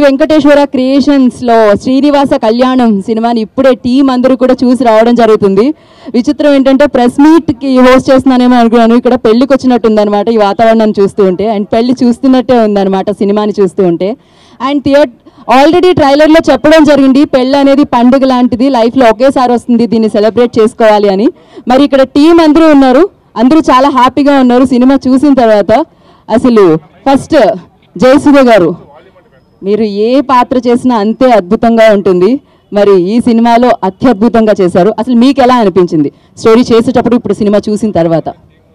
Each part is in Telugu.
వెంకటేశ్వర క్రియేషన్స్లో శ్రీనివాస కళ్యాణం సినిమాని ఇప్పుడే టీం అందరూ కూడా చూసి రావడం జరుగుతుంది. విచిత్రం ఏంటంటే ప్రెస్ మీట్కి హోస్ట్ చేస్తున్నానేమో అనుకున్నాను, ఇక్కడ పెళ్ళికి వచ్చినట్టు ఉందన్నమాట ఈ వాతావరణం చూస్తూ ఉంటే. అండ్ పెళ్ళి చూస్తున్నట్టే ఉందన్నమాట సినిమాని చూస్తూ ఉంటే. అండ్ ఆల్రెడీ ట్రైలర్లో చెప్పడం జరిగింది, పెళ్ళి అనేది పండుగ లాంటిది, లైఫ్లో ఒకేసారి వస్తుంది, దీన్ని సెలబ్రేట్ చేసుకోవాలి అని. మరి ఇక్కడ టీం అందరూ ఉన్నారు, అందరూ చాలా హ్యాపీగా ఉన్నారు సినిమా చూసిన తర్వాత. అసలు ఫస్ట్ జయసుధ గారు, మీరు ఏ పాత్ర చేసినా అంతే అద్భుతంగా ఉంటుంది. మరి ఈ సినిమాలో అత్యద్భుతంగా చేశారు. అసలు మీకు ఎలా అనిపించింది స్టోరీ చేసేటప్పుడు, ఇప్పుడు సినిమా చూసిన తర్వాత?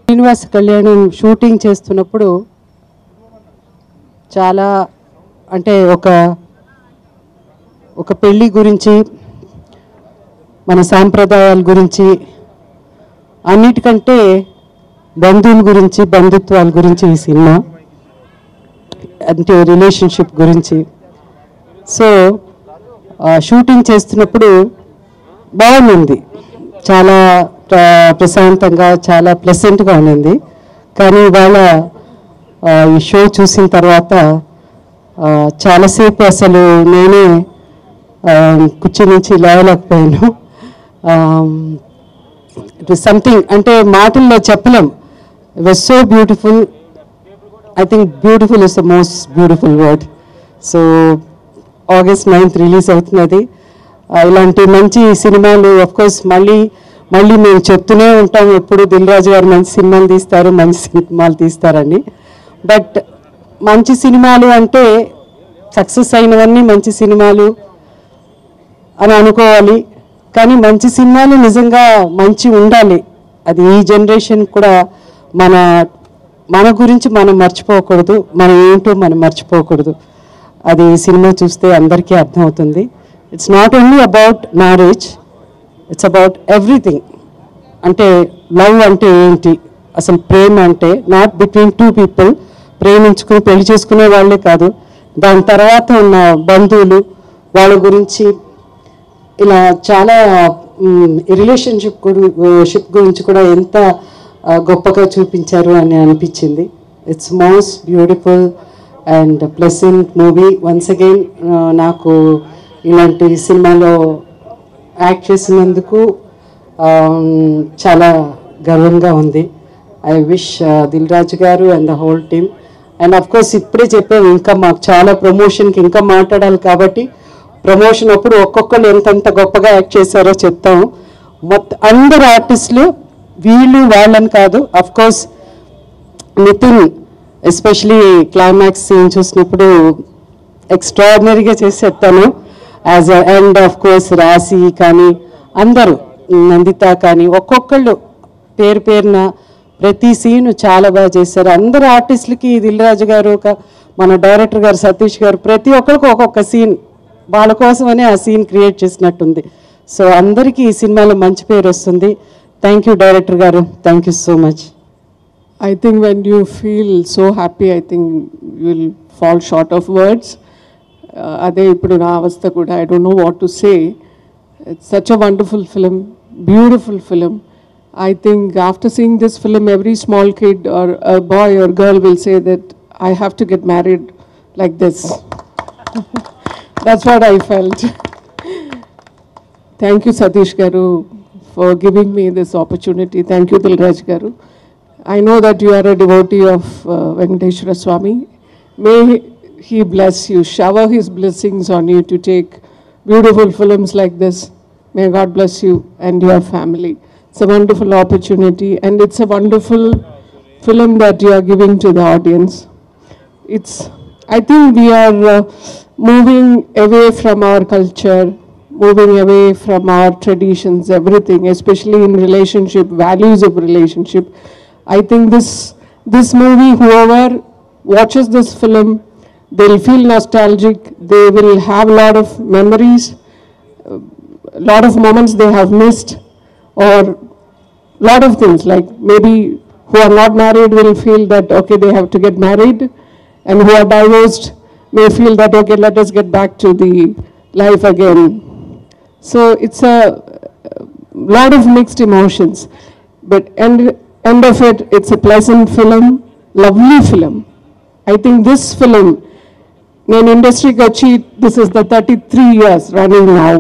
శ్రీనివాస కళ్యాణం షూటింగ్ చేస్తున్నప్పుడు చాలా అంటే ఒక పెళ్ళి గురించి, మన సాంప్రదాయాల గురించి, అన్నిటికంటే బంధువుల గురించి, బంధుత్వాల గురించి ఈ సినిమా, అంటే రిలేషన్షిప్ గురించి. సో షూటింగ్ చేస్తున్నప్పుడు బాగుంది, చాలా ప్రశాంతంగా, చాలా ప్లెసెంట్గా ఉన్నింది. కానీ ఇవాళ ఈ షో చూసిన తర్వాత చాలాసేపు అసలు నేనే కుర్చీ నుంచి లేవలేకపోయాను. ఇట్ వాజ్ సంథింగ్, అంటే మాటల్లో చెప్పలేం. It was so beautiful. I think beautiful is the most beautiful word. So August 9th release అవుతున్నది. ఇలాంటి మంచి సినిమాలు ఆఫ్ కోర్స్ మళ్ళీ మేము చెప్తూనే ఉంటాం, ఎప్పుడు దిల్ రాజు గారు మంచి సినిమాలు తీస్తారు, మంచి సినిమాలు తీస్తారని. బట్ మంచి సినిమాలు అంటే సక్సెస్ అయినవన్నీ మంచి సినిమాలు అని అనుకోవాలి. కానీ మంచి సినిమాలు నిజంగా మంచి ఉండాలి. అది ఈ జనరేషన్ కూడా మన గురించి మనం మర్చిపోకూడదు, మనం ఏంటో మనం మర్చిపోకూడదు. అది సినిమా చూస్తే అందరికీ అర్థమవుతుంది. It's not only about marriage, it's about everything. అంటే లవ్ అంటే ఏంటి, అసలు ప్రేమ అంటే నాట్ బిట్వీన్ టూ పీపుల్, ప్రేమించుకుని పెళ్లి చేసుకునే వాళ్ళే కాదు, దాని తర్వాత ఉన్న బంధువులు, వాళ్ళ గురించి, ఇలా చాలా రిలేషన్షిప్ గురించి కూడా ఎంత గొప్పగా చూపించారు అని అనిపించింది. It's most beautiful and pleasant movie. Once again నాకు ఇలాంటి సినిమాలో యాక్ట్ చేసినందుకు చాలా గర్వంగా ఉంది. ఐ విష్ దిల్ రాజు గారు and the whole team. And of course ఇప్పుడే చెప్పాము, ఇంకా మాకు చాలా ప్రమోషన్కి ఇంకా మాట్లాడాలి కాబట్టి ప్రమోషన్ అప్పుడు ఒక్కొక్కరు ఎంతంత గొప్పగా యాక్ట్ చేశారో చెప్తాము. అందరు ఆర్టిస్టులు వీళ్ళు వాళ్ళని కాదు, of course Nithin especially climax scene చూసినప్పుడు ఎక్స్ట్రాడినరీగా చేశారు తను యాజ్ అండ్ ఆఫ్ కోర్స్ రాశి కానీ అందరూ, నందిత కానీ, ఒక్కొక్కళ్ళు పేరున ప్రతి సీను చాలా బాగా చేశారు. అందరు ఆర్టిస్టులకి దిల్ రాజు గారు, మన డైరెక్టర్ గారు సతీష్ గారు, ప్రతి ఒక్కరికి ఒక్కొక్క సీన్ వాళ్ళ కోసమని ఆ సీన్ క్రియేట్ చేసినట్టుంది. సో అందరికీ ఈ సినిమాలో మంచి పేరు వస్తుంది. Thank you, Director Garu. Thank you so much. I think when you feel so happy, I think you will fall short of words. Ade ippudu na avastha kuda, I don't know what to say. It's such a wonderful film, beautiful film. I think after seeing this film, every small kid or a boy or girl will say that I have to get married like this. That's what I felt. Thank you, Satish Garu, for giving me this opportunity. Thank you, Dil Raj Garu. I know that you are a devotee of Venkateshwara Swami. May he bless you, shower his blessings on you to take beautiful films like this. May God bless you and your family. It's a wonderful opportunity and it's a wonderful film that you are giving to the audience. I think we are moving away from our culture, moving away from our traditions, everything, especially in relationship, values of relationship. I think this movie, whoever watches this film, they'll feel nostalgic, they will have a lot of memories, a lot of moments they have missed, or a lot of things, like maybe who are not married will feel that, okay, they have to get married, and who are divorced may feel that, okay, let us get back to the life again. So it's a lot of mixed emotions, but end of it, it's a pleasant film, lovely film. I think this film నేను ఇండస్ట్రీకి వచ్చి this is the 33 years running now.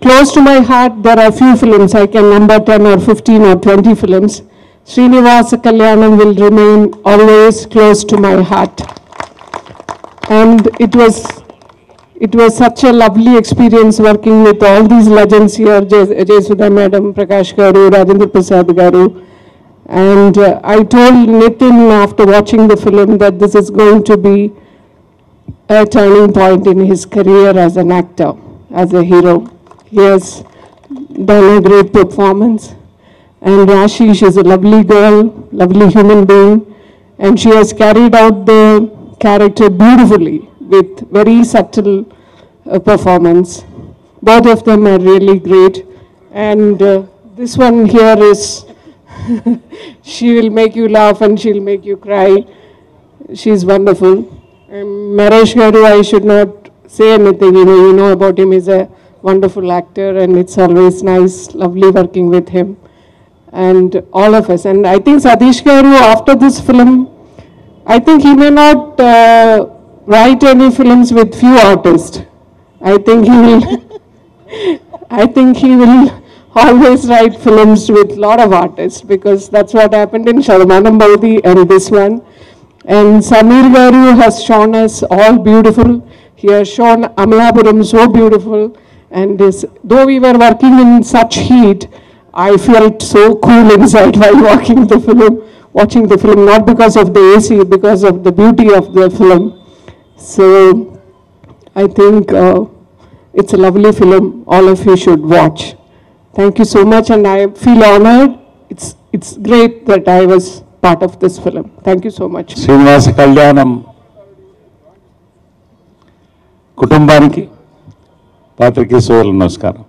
Close to my heart, there are few films. I can number 10 or 15 or 20 films. Srinivasa Kalyanam will remain always close to my heart. And it was such a lovely experience working with all these legends here, Jayasudha Madam, Prakash Garu, Rajendra Prasad Garu. And I told Nitin after watching the film that this is going to be a turning point in his career as an actor, as a hero. He has done a great performance. And Rashi, she's a lovely girl, lovely human being, and she has carried out the character beautifully with very subtle performance. Both of them are really great. And this one here is, she will make you laugh and she'll make you cry. She's wonderful. Maresh Garu, I should not say anything, you know about him. He's a wonderful actor and it's always nice, lovely working with him. And all of us. And I think Satish Garu, after this film, I think he may not write any films with few artists. I think he will always write films with lot of artists, because that's what happened in Sharmanam Bhavati and this one. And Samir Garu has shown us all beautiful. He has shown Amalapuram so beautiful. And though we were working in such heat, I felt so cool inside while watching the film, not because of the AC, because of the beauty of the film. So I think it's a lovely film. All of you should watch. Thank you so much, and I feel honored. It's great that I was part of this film. Thank you so much. Srinivasa Kalyanam కుటుంబానికి పాత్రికేయ సోదరులకు నమస్కారం.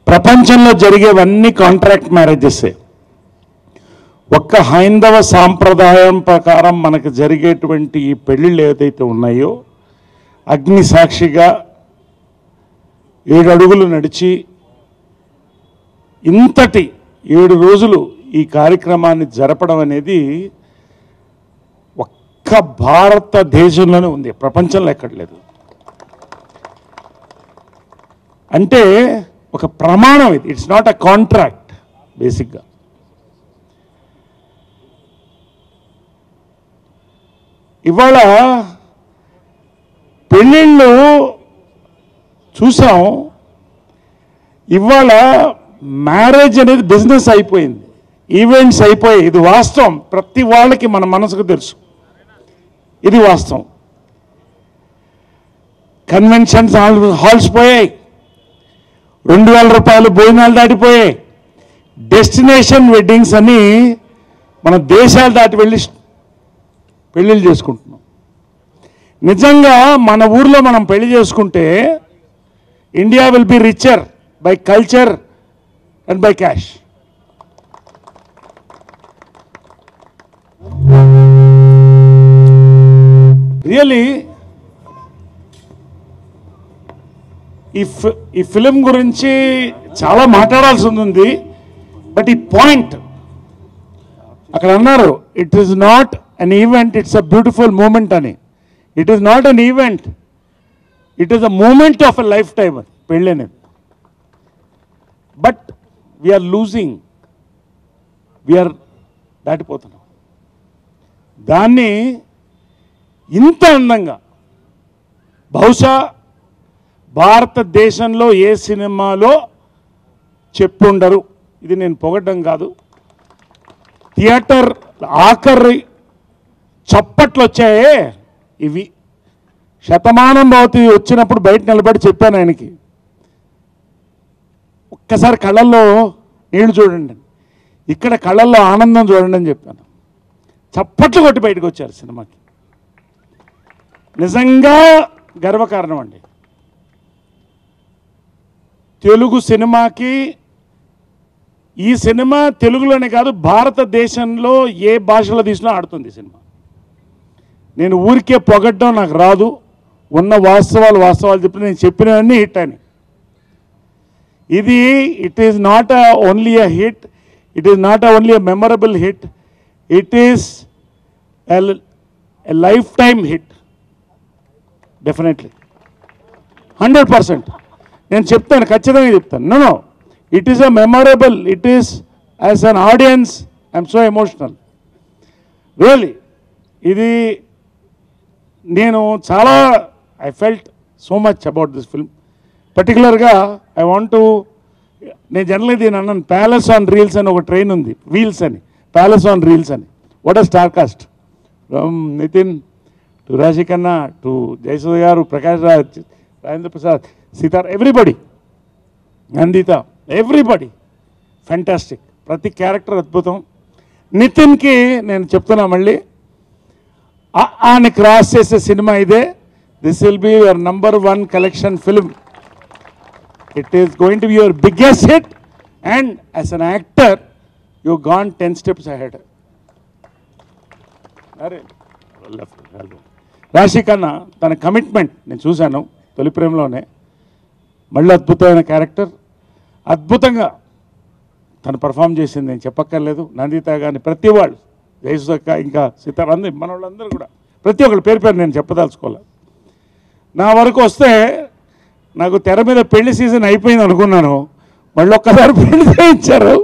ప్రపంచంలో జరిగేవన్నీ కాంట్రాక్ట్ మ్యారేజెసే. ఒక్క హైందవ సాంప్రదాయం ప్రకారం మనకు జరిగేటువంటి ఈ పెళ్ళిళ్ళు ఏదైతే ఉన్నాయో, అగ్ని సాక్షిగా 7 అడుగులు నడిచి ఇంతటి 7 రోజులు ఈ కార్యక్రమాన్ని జరపడం అనేది ఒక్క భారతదేశంలోనే ఉంది, ప్రపంచంలో ఎక్కడ లేదు. అంటే ఒక ప్రమాణం ఇది. ఇట్స్ నాట్ అ కాంట్రాక్ట్ బేసిక్గా. ఇవాళ పెళ్ళిళ్ళు చూసాం. ఇవాళ మ్యారేజ్ అనేది బిజినెస్ అయిపోయింది, ఈవెంట్స్ అయిపోయాయి. ఇది వాస్తవం, ప్రతి వాళ్ళకి మన మనసుకు తెలుసు, ఇది వాస్తవం. కన్వెన్షన్స్ హాల్స్ పోయాయి, 2000 రూపాయలు భోజనాలు దాటిపోయాయి. డెస్టినేషన్ వెడ్డింగ్స్ అని మన దేశాలు దాటి వెళ్ళి పెళ్ళిళ్ళు చేసుకుంటున్నాం. నిజంగా మన ఊర్లో మనం పెళ్లి చేసుకుంటే India will be richer by culture and by cash. Really ఈ ఫిలిం గురించి చాలా మాట్లాడాల్సి ఉంది. బట్ ఈ పాయింట్ అక్కడ అన్నారు, it is not an event, it's a beautiful moment అని. It is not an event, it is a moment of a life time అది పెళ్ళి అనేది. బట్ వీఆర్ లూజింగ్, వీఆర్ దాటిపోతున్నాం. దాన్ని ఇంత అందంగా బహుశా భారతదేశంలో ఏ సినిమాలో చెప్పుండరు. ఇది నేను పొగడ్డం కాదు. థియేటర్ ఆఖరి చప్పట్లు వచ్చాయే ఇవి. శతమానం భవతి వచ్చినప్పుడు బయట నిలబడి చెప్పాను ఆయనకి, ఒక్కసారి కళ్ళల్లో నీళ్లు చూడండి, ఇక్కడ కళ్ళల్లో ఆనందం చూడండి అని చెప్పాను. చప్పట్లు కొట్టి బయటకు వచ్చారు సినిమాకి. నిజంగా గర్వకారణం అండి. తెలుగు సినిమాకి, ఈ సినిమా తెలుగులోనే కాదు భారతదేశంలో ఏ భాషలో తీసినా ఆడుతుంది సినిమా. నేను ఊరికే పొగడ్డం నాకు రాదు, ఉన్న వాస్తవాలు చెప్పి నేను చెప్పినవన్నీ హిట్ అని. ఇది it is not only a hit, it is not only a memorable hit, it is a life time hit definitely 100%. నేను చెప్తాను, ఖచ్చితంగా చెప్తాను. No it is a memorable, it is as an audience I'm so emotional really. ఇది నేను చాలా I felt so much about this film. పర్టికులర్గా ఐ వాంట్ టు, నేను జనరల్గా దీని అన్నాను, ప్యాలెస్ ఆన్ రీల్స్ అని ఒక ట్రైన్ ఉంది, వీల్స్ అని, ప్యాలెస్ ఆన్ రీల్స్ అని. What are star cast from Nitin to Rashi Khanna to Jayasudha garu, Prakash Raj, Rajendra Prasad, Sitara, everybody, Nandita, everybody fantastic. ప్రతి క్యారెక్టర్ అద్భుతం. నితిన్కి నేను చెప్తున్నా మళ్ళీ, అని క్రాస్ చేసే సినిమా ఇదే. This will be your #1 collection film. It is going to be your biggest hit and as an actor you gone 10 steps ahead. అరే రాశి కన్నా తన కమిట్మెంట్ నేను చూశాను తొలి ప్రేమలోనే. మళ్ళీ అద్భుతమైన క్యారెక్టర్, అద్భుతంగా తను పర్ఫామ్ చేసింది, నేను చెప్పక్కర్లేదు. నందిత కానీ ప్రతి వాళ్ళు, జయసుధక్క, ఇంకా సీతారాం, అందరూ మన వాళ్ళందరూ కూడా, ప్రతి ఒక్కరు పేరు పేరు నేను చెప్పదలుచుకోవాలి. నా వరకు వస్తే నాకు తెర మీద పెళ్లి సీజన్ అయిపోయింది అనుకున్నాను, మళ్ళీ ఒక్కసారి పెళ్లి చేయించారు.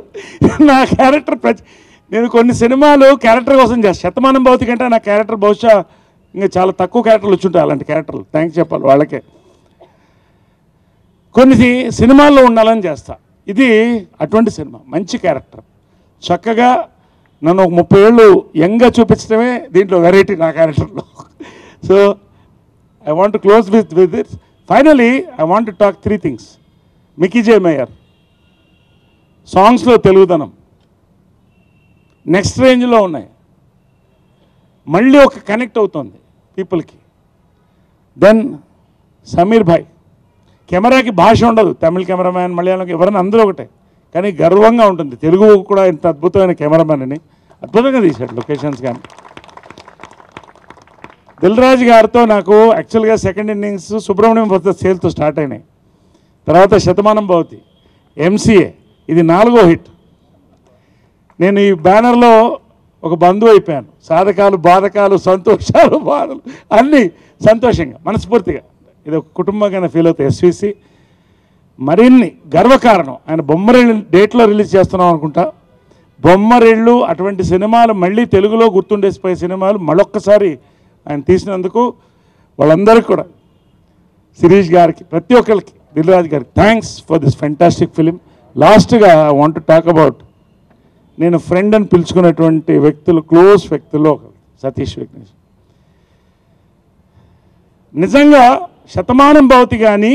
నా క్యారెక్టర్ నేను కొన్ని సినిమాలు క్యారెక్టర్ కోసం చేస్తాను. శతమానం భవతి కంటే నా క్యారెక్టర్ బహుశా ఇంకా చాలా తక్కువ క్యారెక్టర్లు వచ్చుంటాయి. అలాంటి క్యారెక్టర్లు థ్యాంక్స్ చెప్పాలి వాళ్ళకే. కొన్ని సినిమాల్లో ఉండాలని చేస్తా. ఇది అటువంటి సినిమా, మంచి క్యారెక్టర్. చక్కగా నన్ను ఒక 30 ఏళ్ళు యంగ్గా చూపించడమే దీంట్లో వెరైటీ నా క్యారెక్టర్లో. So I want to close with this. Finally I want to talk 3 things. Mickey J mayor సాంగ్స్లో తెలుగుదనం నెక్స్ట్ రేంజ్లో ఉన్నాయి. మళ్ళీ ఒక కనెక్ట్ అవుతుంది పీపుల్కి. దెన్ సమీర్ భాయ్, కెమెరాకి భాష ఉండదు, తమిళ కెమెరామ్యాన్, మలయాళం, ఎవరైనా అందరూ ఒకటే, కానీ గర్వంగా ఉంటుంది తెలుగు కూడా ఇంత అద్భుతమైన కెమెరామ్యాన్ అని. అద్భుతంగా తీశాడు లొకేషన్స్ కానీ. దిల్ రాజు గారితో నాకు యాక్చువల్గా సెకండ్ ఇన్నింగ్స్ సుబ్రహ్మణ్యం వద్ద సేల్తో స్టార్ట్ అయినాయి. తర్వాత శతమానం భవతి, ఎంసీఏ, ఇది 4వ హిట్. నేను ఈ బ్యానర్లో ఒక బంధువు అయిపోయాను. సాధకాలు, బాధకాలు, సంతోషాలు, బాధలు అన్నీ సంతోషంగా, మనస్ఫూర్తిగా ఇది ఒక కుటుంబంగా ఫీల్ అవుతాయి. ఎస్విసి మరిన్ని గర్వకారణం. ఆయన బొమ్మరిళ్ళు డేట్లో రిలీజ్ చేస్తున్నాం అనుకుంటా. బొమ్మరిళ్ళు అటువంటి సినిమాలు మళ్ళీ తెలుగులో గుర్తుండేసిపోయే సినిమాలు మళ్ళొక్కసారి ఆయన తీసినందుకు వాళ్ళందరికీ కూడా, శిరీష్ గారికి, ప్రతి ఒక్కరికి, దిల్ రాజు గారికి thanks for this fantastic film. లాస్ట్గా I want to talk about, నేను ఫ్రెండ్ అని పిలుచుకున్నటువంటి వ్యక్తులు, క్లోజ్ వ్యక్తుల్లో సతీష్ విఘ్నేష్. నిజంగా శతమానం భవతి కానీ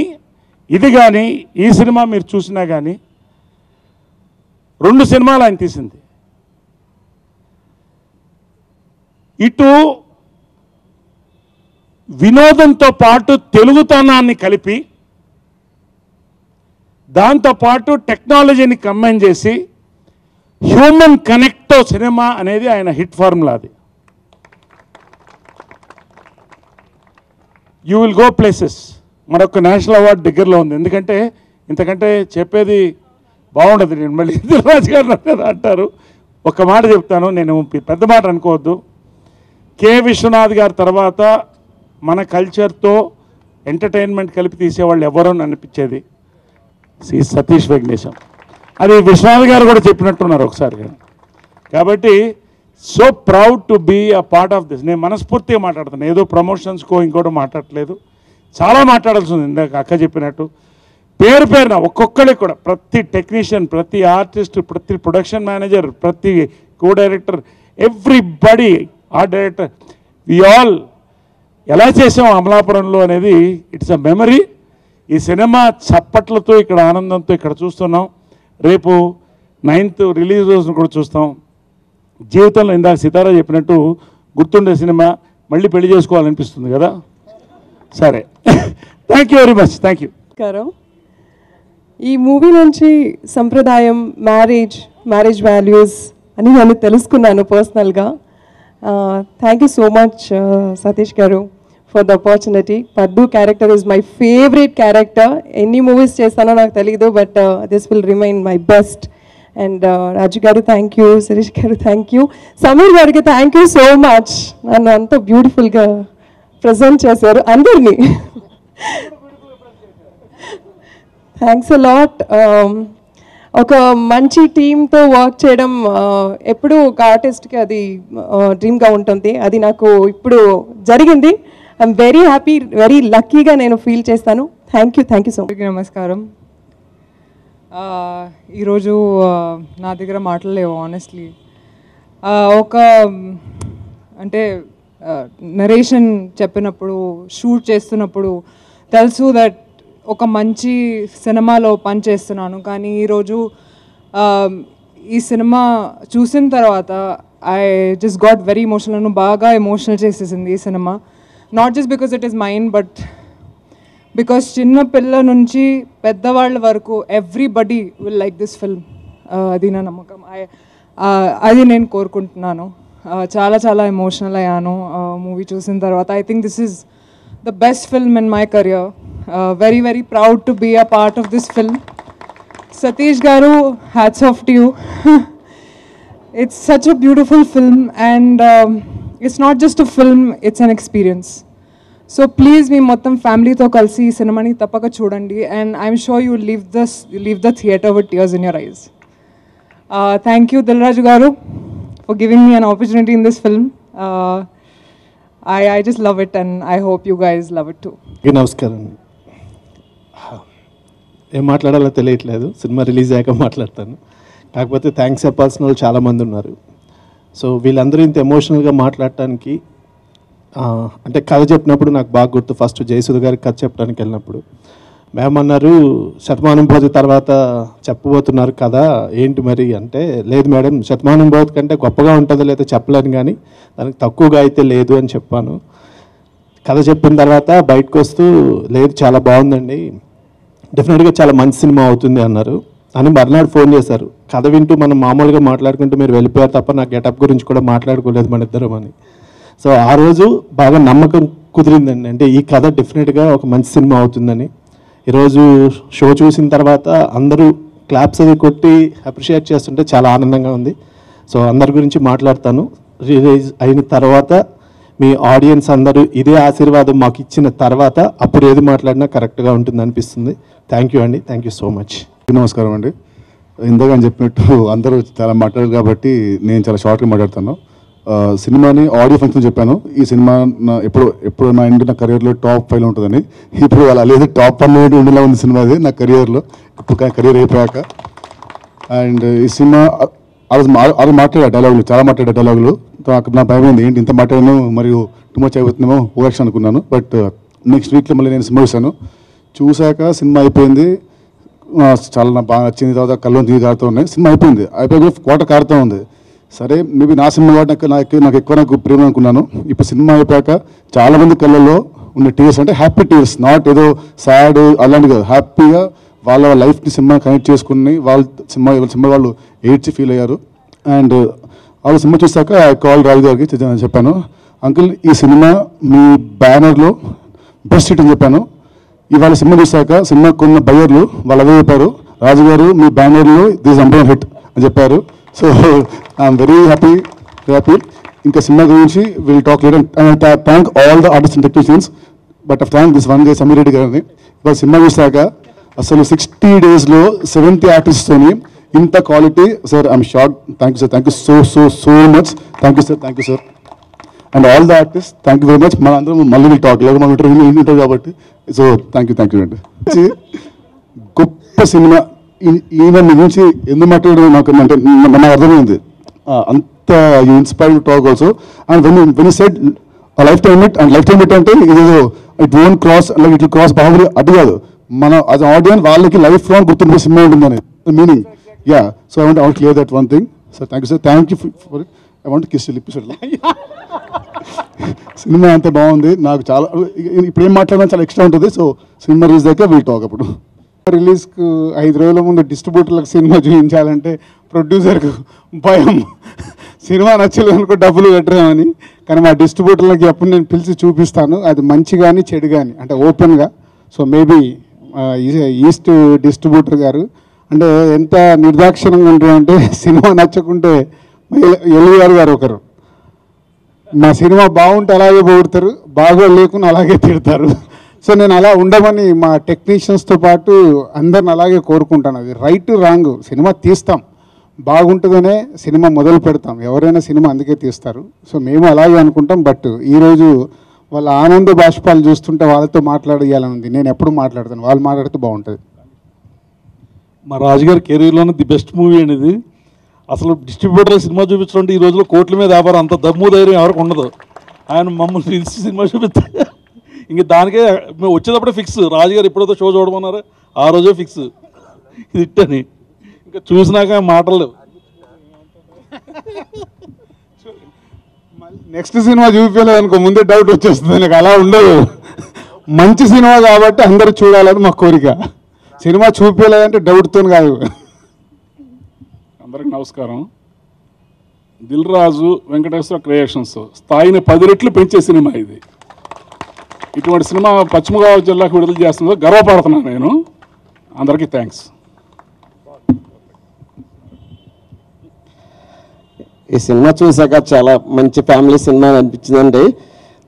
ఇది కానీ ఈ సినిమా మీరు చూసినా కానీ 2 సినిమాలు ఆయన తీసింది. ఇటు వినోదంతో పాటు తెలుగుతనాన్ని కలిపి, దాంతోపాటు టెక్నాలజీని కంబైన్ చేసి హ్యూమన్ కనెక్ట్ సినిమా అనేది ఆయన హిట్ ఫార్ములా. అది యూ విల్ గో ప్లేసెస్. మరొక నేషనల్ అవార్డు దగ్గరలో ఉంది. ఎందుకంటే ఇంతకంటే చెప్పేది బాగుండదు. నేను మళ్ళీ దిల్ రాజు గారు అంటారు. ఒక మాట చెప్తాను, నేను పెద్ద మాట అనుకోవద్దు. కె విశ్వనాథ్ గారి తర్వాత మన కల్చర్తో ఎంటర్టైన్మెంట్ కలిపి తీసేవాళ్ళు ఎవరో అనిపించేది సతీష్ విఘ్నేశం. అది విశ్వనాథ్ గారు కూడా చెప్పినట్టున్నారు ఒకసారి. కాబట్టి so proud to be a part of this. నేను మనస్ఫూర్తిగా మాట్లాడుతాను, ఏదో ప్రమోషన్స్కో ఇంకోటి మాట్లాడట్లేదు. చాలా మాట్లాడాల్సి ఉంది. ఇందాక అక్క చెప్పినట్టు పేరు పేరున ఒక్కొక్కరికి కూడా, ప్రతి టెక్నీషియన్, ప్రతి ఆర్టిస్ట్, ప్రతి ప్రొడక్షన్ మేనేజర్, ప్రతి co director, everybody, art director, we all ఎలా చేసాం అమలాపురంలో అనేది ఇట్స్ అ మెమరీ. ఈ సినిమా చప్పట్లతో, ఇక్కడ ఆనందంతో ఇక్కడ చూస్తున్నాం. రేపు 9th రిలీజ్ రోజును కూడా చూస్తాం. జీవితంలో ఇందాక సితారా చెప్పినట్టు గుర్తుండే సినిమా, మళ్ళీ పెళ్లి చేసుకోవాలనిపిస్తుంది కదా. సరే, thank you very much. Thank you. ఈ మూవీ నుంచి సంప్రదాయం, మ్యారేజ్ వాల్యూస్ అని నేను తెలుసుకున్నాను పర్సనల్గా. Thank you so much Satish garu for the opportunity. పద్దు character is my favourite character. ఎన్ని మూవీస్ చేస్తానో నాకు తెలీదు, but this will remain my best. And Raju garu thank you, Sirish గారు థ్యాంక్ యూ, సమీర్ గారికి థ్యాంక్ యూ సో మచ్. నన్ను అంత బ్యూటిఫుల్గా ప్రజెంట్ చేశారు అందరినీ. Thanks a lot. ఒక మంచి టీంతో వర్క్ చేయడం ఎప్పుడూ ఒక ఆర్టిస్ట్కి అది డ్రీమ్గా ఉంటుంది. అది నాకు ఇప్పుడు జరిగింది. ఐఎమ్ వెరీ హ్యాపీ, వెరీ లక్కీగా నేను ఫీల్ చేస్తాను. Thank you so much. నమస్కారం. ఈరోజు నా దగ్గర మాటలేవు ఆనెస్ట్లీ. ఒక అంటే నరేషన్ చెప్పినప్పుడు, షూట్ చేస్తున్నప్పుడు తెలుసు దట్ ఒక మంచి సినిమాలో పని చేస్తున్నాను. కానీ ఈరోజు ఈ సినిమా చూసిన తర్వాత I just got very emotional. బాగా ఎమోషనల్ చేసేసింది ఈ సినిమా. Not just because it is mine, but because చిన్న పిల్ల నుంచి పెద్దవాళ్ళ వరకు everybody will like this film. అది నా నమ్మకం, అది నేను కోరుకుంటున్నాను. చాలా చాలా ఎమోషనల్ అయ్యాను మూవీ చూసిన తర్వాత. I think this is the best film in my career. Very very proud to be a part of this film. Satish garu, hats off to you. It's such a beautiful film and it's not just a film, it's an experience. So please మీ మొత్తం ఫ్యామిలీతో కలిసి ఈ సినిమాని తప్పక చూడండి. And I'm sure you leave the theatre with tears in your eyes. Thank you Dil రాజు గారు for giving me an opportunity in this film. I just love it and I hope you guys love it too. నమస్కారం. ఏం మాట్లాడాలో తెలియట్లేదు, సినిమా రిలీజ్ అయ్యాక మాట్లాడతాను. కాకపోతే థ్యాంక్స్ చెప్పాల్సిన వాళ్ళు చాలామంది ఉన్నారు. సో వీళ్ళందరూ ఇంత ఎమోషనల్గా మాట్లాడటానికి, అంటే కథ చెప్పినప్పుడు నాకు బాగా గుర్తు. ఫస్ట్ జయసుధ గారికి కథ చెప్పడానికి వెళ్ళినప్పుడు మ్యామ్ అన్నారు, శతమానం భవతి తర్వాత చెప్పబోతున్నారు కదా ఏంటి మరి అంటే, లేదు మేడం శతమానం భవతి కంటే గొప్పగా ఉంటుందో లేదో చెప్పలేను, కానీ దానికి తక్కువగా అయితే లేదు అని చెప్పాను. కథ చెప్పిన తర్వాత బయటకు వస్తూ, లేదు చాలా బాగుందండి, డెఫినెట్గా చాలా మంచి సినిమా అవుతుంది అన్నారు. అని మర్నాడు ఫోన్ చేశారు. కథ వింటూ మనం మామూలుగా మాట్లాడుకుంటూ మీరు వెళ్ళిపోయారు తప్ప నా గెటప్ గురించి కూడా మాట్లాడుకోలేదు మన ఇద్దరం అని. సో ఆ రోజు బాగా నమ్మకం కుదిరిందండి, అంటే ఈ కథ డెఫినెట్గా ఒక మంచి సినిమా అవుతుందని. ఈరోజు షో చూసిన తర్వాత అందరూ క్లాప్స్ అది కొట్టి అప్రిషియేట్ చేస్తుంటే చాలా ఆనందంగా ఉంది. సో అందరి గురించి మాట్లాడతాను. రిలీజ్ అయిన తర్వాత మీ ఆడియన్స్ అందరూ ఇదే ఆశీర్వాదం మాకు ఇచ్చిన తర్వాత అప్పుడు ఏది మాట్లాడినా కరెక్ట్గా ఉంటుంది అనిపిస్తుంది. థ్యాంక్ యూ అండి, థ్యాంక్ యూ సో మచ్. నమస్కారం అండి. ఇందాక అని చెప్పినట్టు అందరూ చాలా మాట్లాడారు కాబట్టి నేను చాలా షార్ట్గా మాట్లాడతాను. సినిమాని ఆడియో ఫంక్షన్ చెప్పాను. ఈ సినిమా ఎప్పుడు నా నా కెరియర్లో టాప్ 5 ఉంటుందని. ఇప్పుడు అలా లేదు, టాప్ 1 ఉండేలా ఉంది సినిమా. అది నా కెరియర్లో ఇప్పుడు కెరియర్ అయిపోయాక. అండ్ ఈ సినిమా అది మాట్లాడే డైలాగులు, చాలా మాట్లాడే డైలాగులు. నా భయం ఏంది, ఏంటి ఇంత మాట్లాడాను, మరియు టూ మచ్ అయిపోతుందేమో ఓవర్యాక్షన్ అనుకున్నాను. బట్ నెక్స్ట్ వీక్లో మళ్ళీ నేను సినిమా చూశాక సినిమా అయిపోయింది. చాలా నాకు బాగా నచ్చింది. తర్వాత కళ్ళు తీగి కారుతూ ఉన్నాయి. సినిమా అయిపోయింది, అయిపోయి కోట కారుతూ ఉంది. సరే మేబీ నా సినిమా కాబట్టి నాకు ఎక్కువ ప్రేమ అనుకున్నాను. ఇప్పుడు సినిమా అయిపోయాక చాలామంది కళ్ళల్లో ఉన్న టీయర్స్ అంటే హ్యాపీ టీయర్స్, నాట్ ఏదో సాడ్ అలాంటి కాదు, హ్యాపీగా వాళ్ళ లైఫ్ని సినిమా కనెక్ట్ చేసుకుని వాళ్ళ సినిమా వాళ్ళు ఏడ్చి ఫీల్ అయ్యారు. అండ్ వాళ్ళ సినిమా చూసాక కాల్ రాజు గారికి చెప్పాను, అంకుల్ ఈ సినిమా మీ బ్యానర్లో బెస్ట్ హిట్ అని చెప్పాను. ఇవాళ సినిమా చూసాక సినిమా కొన్న బయ్యర్లు వాళ్ళు అదే చెప్పారు, రాజు గారు మీ బ్యానర్లో దిస్ నంబర్ 1 హిట్ అని చెప్పారు. So I'm very happy. ఇంకా సినిమా గురించి will talk later. And thank all the artist and technicians, but off thank this one guy Sameer Reddy గారిని. ఇవాళ సినిమా చూసాక అసలు 60 డేస్లో 70 ఆర్టిస్ట్తోని ఇంత quality. Sir I'm shock. Thank you sir, thank you so much. Thank you sir, thank you sir. And all the artist thank you very much. మన అందరం మళ్ళీ విల్ టాక్ లేదు, మన ఇంటర్వ్యూ ఉంటుంది కాబట్టి. సో థ్యాంక్ యూ అండి. గొప్ప సినిమా. ఈయన మీ గురించి ఎందుకు మాట్లాడడం నాకు అర్థమైంది. అంత inspired talk also. And when you said life time hit, and life time hit అంటే ఇదేదో it won't cross, like it cross Baahubali అది కాదు. మన అది ఆడియన్స్ వాళ్ళకి లైఫ్ లాంగ్ గుర్తుండే సినిమా ఉంటుందని meaning. Yeah, so I want clear that one thing. Sir thank you sir, thank you for it. I want kiss lip. Cinema అంత బాగుంది. నాకు చాలా ఇప్పుడు ఏం మాట్లాడినా చాలా ఎక్స్ట్రా ఉంటుంది. సో సినిమా రిలీజ్ దాకా వీల్ టాక్. అప్పుడు రిలీజ్కు 5 రోజుల ముందు డిస్ట్రిబ్యూటర్లకు సినిమా చూపించాలంటే ప్రొడ్యూసర్కు భయం, సినిమా నచ్చలేదు అనుకో డబ్బులు కట్టరేమని. కానీ మా డిస్ట్రిబ్యూటర్లకి ఎప్పుడు నేను పిలిచి చూపిస్తాను, అది మంచి కానీ చెడు కానీ, అంటే ఓపెన్గా. సో మేబీ ఈస్ట్ డిస్ట్రిబ్యూటర్ గారు అంటే ఎంత నిర్దాక్షిణంగా ఉంటాయంటే సినిమా నచ్చకుంటే ఎల్వీఆర్ గారు ఒకరు, మా సినిమా బాగుంటే అలాగే పొగుడతారు, బాగా లేకుండా అలాగే తిడతారు. సో నేను అలా ఉండమని మా టెక్నీషియన్స్తో పాటు అందరిని అలాగే కోరుకుంటాను. అది రైట్ రాంగ్ సినిమా తీస్తాం, బాగుంటుందనే సినిమా మొదలు పెడతాం, ఎవరైనా సినిమా అందుకే తీస్తారు. సో మేము అలాగే అనుకుంటాం. బట్ ఈరోజు వాళ్ళ ఆనంద బాష్పాలు చూస్తుంటే వాళ్ళతో మాట్లాడేయాలని ఉంది. నేను ఎప్పుడు మాట్లాడతాను, వాళ్ళు మాట్లాడితే బాగుంటుంది. మా రాజుగారి కెరీర్లోనే ది బెస్ట్ మూవీ అనేది. అసలు డిస్ట్రిబ్యూటర్లు సినిమా చూపించడం ఈ రోజుల్లో కోట్ల మీద వ్యాపారం, అంత దమ్ము ధైర్యం ఎవరికి ఉండదు. ఆయన మమ్మల్ని పిలిచి సినిమా చూపిస్తే ఇంక దానికే మేము వచ్చేటప్పుడే ఫిక్స్, రాజుగారు ఎప్పుడైతే షో చూడమన్నారో ఆ రోజే ఫిక్స్ ఇది ఇట్టని. ఇంకా చూసినాక మాటలు లేవు. నెక్స్ట్ సినిమా చూపించలేదు అనుకో ముందే డౌట్ వచ్చేస్తుంది. నాకు అలా ఉండదు, మంచి సినిమా కాబట్టి అందరూ చూడాలని మా కోరిక. సినిమా చూపించలేదంటే డౌట్తో కాదు. అందరికి నమస్కారం. దిల్ రాజు వెంకటేశ్వర క్రియేషన్స్ స్థాయిని 10 రెట్లు పెంచే సినిమా ఇది. ఇటువంటి సినిమా పశ్చిమ గోదావరి జిల్లాకు విడుదల చేస్తుందో గర్వపడుతున్నాను నేను. అందరికీ థ్యాంక్స్. ఈ సినిమా చూశాక చాలా మంచి ఫ్యామిలీ సినిమా అనిపించిందండి.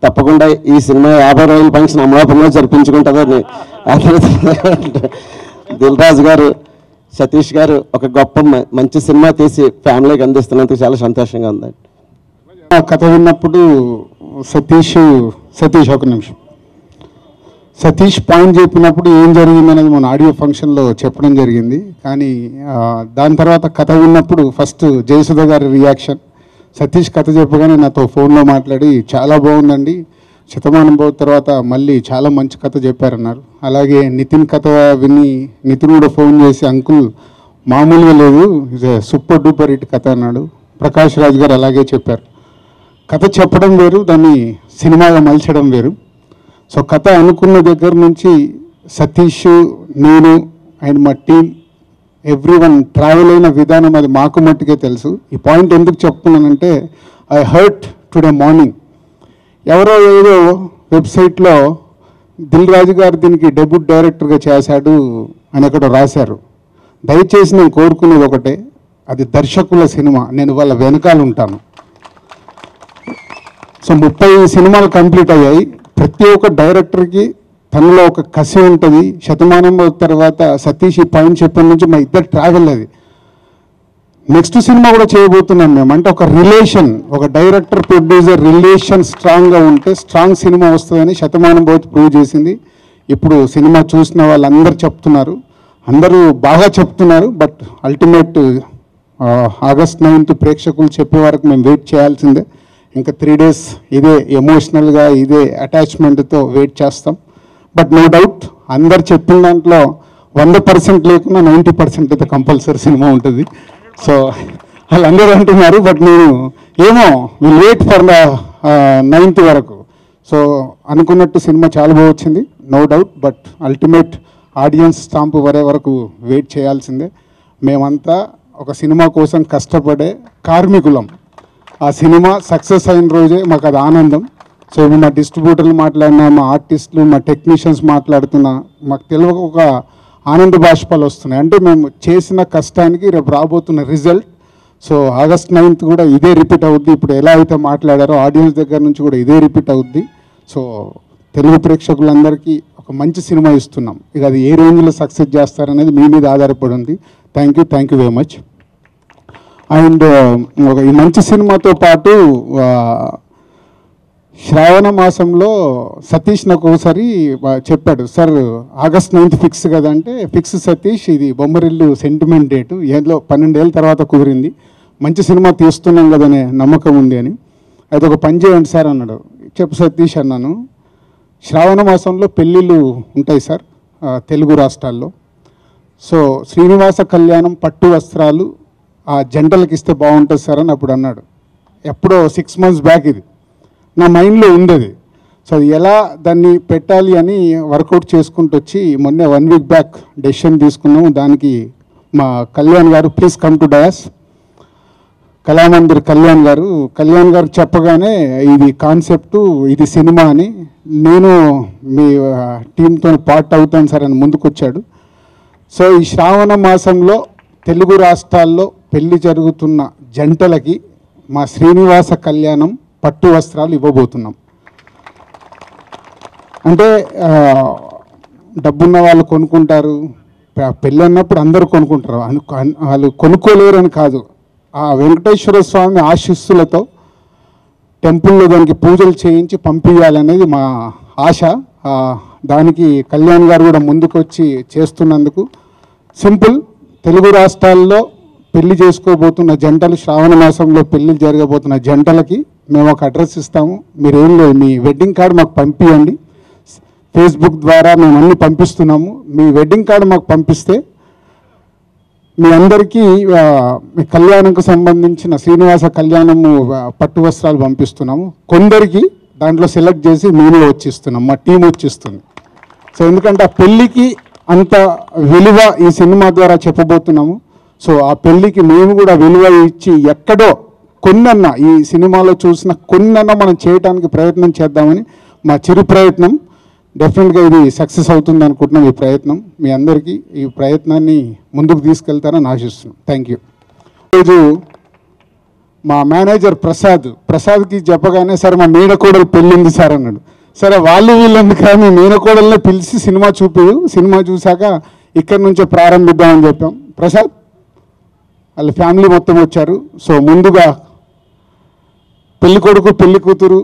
తప్పకుండా ఈ సినిమా 50 రోజుల ఫంక్షన్ అమలాపురంలో జరిపించుకుంటుందని దిల్ రాజు గారు, సతీష్ గారు ఒక గొప్ప మంచి సినిమా తీసి ఫ్యామిలీకి అందిస్తున్నందుకు చాలా సంతోషంగా ఉందండి. కథ విన్నప్పుడు సతీష్ ఒక నిమిషం, సతీష్ పాయింట్ చెప్పినప్పుడు ఏం జరిగింది అనేది మన ఆడియో ఫంక్షన్లో చెప్పడం జరిగింది. కానీ దాని తర్వాత కథ విన్నప్పుడు ఫస్ట్ జయసుధ గారి రియాక్షన్, సతీష్ కథ చెప్పగానే నాతో ఫోన్లో మాట్లాడి చాలా బాగుందండి, శతమానం పోయిన తర్వాత మళ్ళీ చాలా మంచి కథ చెప్పారన్నారు. అలాగే నితిన్ కథ విని నితిన్ కూడా ఫోన్ చేసి అంకుల్ మామూలుగా లేదు, సూపర్ డూపర్ హిట్ కథ అన్నాడు. ప్రకాష్ రాజ్ గారు అలాగే చెప్పారు. కథ చెప్పడం వేరు, దాన్ని సినిమాగా మలచడం వేరు. సో కథ అనుకున్న దగ్గర నుంచి సతీష్, నేను అండ్ మా టీం ఎవ్రీవన్ ట్రావెల్ అయిన విధానం అది మాకు మట్టుకే తెలుసు. ఈ పాయింట్ ఎందుకు చెప్తున్నానంటే ఐ హర్ట్ టుడే మార్నింగ్ ఎవరో ఏదో వెబ్సైట్లో దిల్ రాజు గారు దీనికి డెబ్యూట్ డైరెక్టర్గా చేశాడు అని అక్కడ రాశారు. దయచేసి నేను కోరుకునేది ఒకటే, అది దర్శకుల సినిమా, నేను వాళ్ళ వెనకాల ఉంటాను. సో 30 సినిమాలు కంప్లీట్ అయ్యాయి. ప్రతి ఒక్క డైరెక్టర్కి తనలో ఒక కసి ఉంటుంది. శతమానం తర్వాత సతీష్ ఈ పాయింట్ చెప్పిన నుంచి మా ఇద్దరు ట్రావెల్ అది. నెక్స్ట్ సినిమా కూడా చేయబోతున్నాం మేము. అంటే ఒక రిలేషన్, ఒక డైరెక్టర్ ప్రొడ్యూసర్ రిలేషన్ స్ట్రాంగ్గా ఉంటే స్ట్రాంగ్ సినిమా వస్తుందని శతమానం భవతి ప్రూవ్ చేసింది. ఇప్పుడు సినిమా చూసిన వాళ్ళందరూ చెప్తున్నారు, అందరూ బాగా చెప్తున్నారు. బట్ అల్టిమేట్ ఆగస్ట్ 9th ప్రేక్షకులు చెప్పే వరకు మేము వెయిట్ చేయాల్సిందే. ఇంకా 3 days ఇదే ఎమోషనల్గా, ఇదే అటాచ్మెంట్తో వెయిట్ చేస్తాం. బట్ నో డౌట్ అందరు చెప్పిన దాంట్లో 100% లేకున్నా 90% అయితే కంపల్సరీ సినిమా ఉంటుంది. సో వాళ్ళందరూ అంటున్నారు, బట్ నేను ఏమో విల్ వెయిట్ ఫర్ 9th వరకు. సో అనుకున్నట్టు సినిమా చాలా బాగా వచ్చింది, no doubt. But ultimate audience stamp వరకు వెయిట్ చేయాల్సిందే. మేమంతా ఒక సినిమా కోసం కష్టపడే కార్మికులం. ఆ సినిమా సక్సెస్ అయిన రోజే మాకు అది ఆనందం. సో మా డిస్ట్రిబ్యూటర్లు మాట్లాడినా, మా ఆర్టిస్టులు, మా టెక్నీషియన్స్ మాట్లాడుతున్నా, మాకు తెలియక ఒక ఆనంద బాష్పాలు వస్తున్నాయి. అంటే మేము చేసిన కష్టానికి రేపు రాబోతున్న రిజల్ట్. సో ఆగస్ట్ 9th కూడా ఇదే రిపీట్ అవుద్ది. ఇప్పుడు ఎలా అయితే మాట్లాడారో ఆడియన్స్ దగ్గర నుంచి కూడా ఇదే రిపీట్ అవుద్ది. సో తెలుగు ప్రేక్షకులందరికీ ఒక మంచి సినిమా ఇస్తున్నాం. ఇక అది ఏ రేంజ్లో సక్సెస్ చేస్తారనేది మీ మీద ఆధారపడి ఉంది. Thank you very much. And ఈ మంచి సినిమాతో పాటు శ్రావణ మాసంలో సతీష్ నాకు ఒకసారి చెప్పాడు, సార్ ఆగస్ట్ 9th ఫిక్స్ కదా అంటే, ఫిక్స్ సతీష్, ఇది బొమ్మరిల్లు సెంటిమెంట్ డేటు, ఏదో 12 ఏళ్ళ తర్వాత కుదిరింది, మంచి సినిమా తీస్తున్నాం కదనే నమ్మకం ఉంది అని. అయితే ఒక పని చేయండి సార్ అన్నాడు. చెప్పు సతీష్ అన్నాను. శ్రావణ మాసంలో పెళ్ళిళ్ళు ఉంటాయి సార్ తెలుగు రాష్ట్రాల్లో. సో శ్రీనివాస కళ్యాణం పట్టు వస్త్రాలు ఆ జంటలకు ఇస్తే బాగుంటుంది సార్ అని అప్పుడు అన్నాడు. ఎప్పుడో 6 months బ్యాక్ ఇది నా మైండ్లో ఉంది అది. సో అది ఎలా దాన్ని పెట్టాలి అని వర్కౌట్ చేసుకుంటూ వచ్చి మొన్న 1 week బ్యాక్ డెసిషన్ తీసుకున్నాము. దానికి మా కళ్యాణ్ గారు, please come to dais, Kalamandir Kalyan గారు చెప్పగానే ఇది కాన్సెప్టు, ఇది సినిమా అని, నేను మీ టీంతో పార్ట్ అవుతాను సార్ అని ముందుకు వచ్చాడు. సో ఈ శ్రావణ మాసంలో తెలుగు రాష్ట్రాల్లో పెళ్లి జరుగుతున్న జంటలకి మా శ్రీనివాస కళ్యాణం పట్టు వస్త్రాలు ఇవ్వబోతున్నాం. అంటే డబ్బున్న వాళ్ళు కొనుక్కుంటారు, పెళ్ళి అన్నప్పుడు అందరూ కొనుక్కుంటారు, వాళ్ళు కొనుక్కోలేరని కాదు. ఆ వెంకటేశ్వర స్వామి ఆశీస్సులతో టెంపుల్లో దానికి పూజలు చేయించి పంపించాలనేది మా ఆశ. దానికి కళ్యాణ్ గారు కూడా ముందుకొచ్చి చేస్తున్నందుకు సింపుల్. తెలుగు రాష్ట్రాల్లో పెళ్లి చేసుకోబోతున్న జంటలు, శ్రావణ మాసంలో పెళ్లి జరగబోతున్న జంటలకి మేము ఒక అడ్రస్ ఇస్తాము. మీరు ఏం లేదు, మీ వెడ్డింగ్ కార్డు మాకు పంపించండి. ఫేస్బుక్ ద్వారా మేము అన్ని పంపిస్తున్నాము. మీ వెడ్డింగ్ కార్డు మాకు పంపిస్తే మీ అందరికీ మీ కళ్యాణంకు సంబంధించిన శ్రీనివాస కళ్యాణము పట్టు వస్త్రాలు పంపిస్తున్నాము. కొందరికి దాంట్లో సెలెక్ట్ చేసి మేము వచ్చిస్తున్నాం, మా టీం వచ్చిస్తుంది. సో ఎందుకంటే ఆ పెళ్ళికి అంత విలువ ఈ సినిమా ద్వారా చెప్పబోతున్నాము. సో ఆ పెళ్ళికి మేము కూడా విలువ ఇచ్చి ఎక్కడో కొన్నన్న ఈ సినిమాలో చూసిన కొన్నన్న మనం చేయడానికి ప్రయత్నం చేద్దామని మా చిరు ప్రయత్నం. డెఫినెట్గా ఇది సక్సెస్ అవుతుంది అనుకుంటున్నాం. ఈ ప్రయత్నం మీ అందరికీ ఈ ప్రయత్నాన్ని ముందుకు తీసుకెళ్తారని ఆశిస్తున్నాం. Thank you. ఈరోజు మా మేనేజర్ ప్రసాద్కి చెప్పగానే సార్ మా మేనకోడలు పెళ్ళింది సార్ అన్నాడు. సరే వాళ్ళు వీళ్ళందు కానీ మేనకోడల్ని పిలిచి సినిమా సినిమా చూశాక ఇక్కడి నుంచే ప్రారంభిద్దామని చెప్పాం. ప్రసాద్ వాళ్ళ ఫ్యామిలీ మొత్తం వచ్చారు. సో ముందుగా పెళ్లి కొడుకు పెళ్లి కూతురు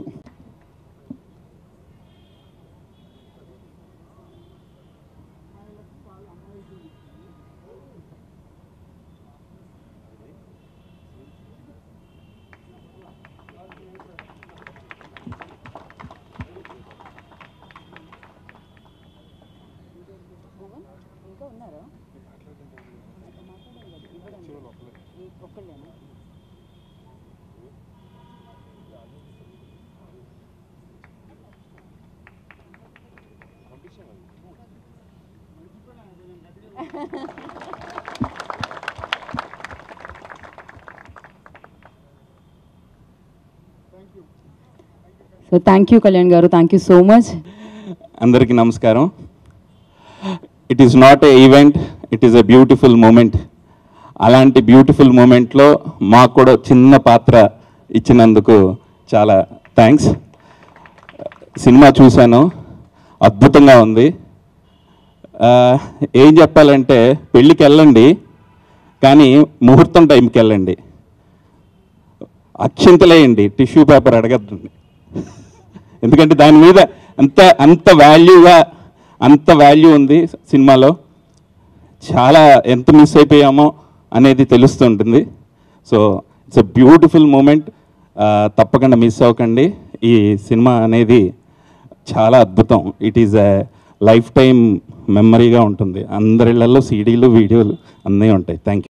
సో థ్యాంక్ యూ కళ్యాణ్ గారు, థ్యాంక్ యూ సో మచ్. అందరికీ నమస్కారం. It is not a event, it is a beautiful moment. అలాంటి బ్యూటిఫుల్ మూమెంట్లో మాకు కూడా చిన్న పాత్ర ఇచ్చినందుకు చాలా థ్యాంక్స్. సినిమా చూశాను, అద్భుతంగా ఉంది. ఏం చెప్పాలంటే పెళ్ళికి వెళ్ళండి కానీ ముహూర్తం టైంకి వెళ్ళండి. అక్షింతలేయండి, టిష్యూ పేపర్ అడగద్దండి. ఎందుకంటే దాని మీద అంత వాల్యూ ఉంది సినిమాలో. చాలా ఎంత మిస్ అయిపోయామో అనేది తెలుస్తుంటుంది. So it's a beautiful moment. తప్పకుండా మిస్ అవ్వకండి. ఈ సినిమా అనేది చాలా అద్భుతం. It is a life time మెమరీగా ఉంటుంది. అందరిళ్లలో సీడీలు వీడియోలు అన్నీ ఉంటాయి. థ్యాంక్ యూ.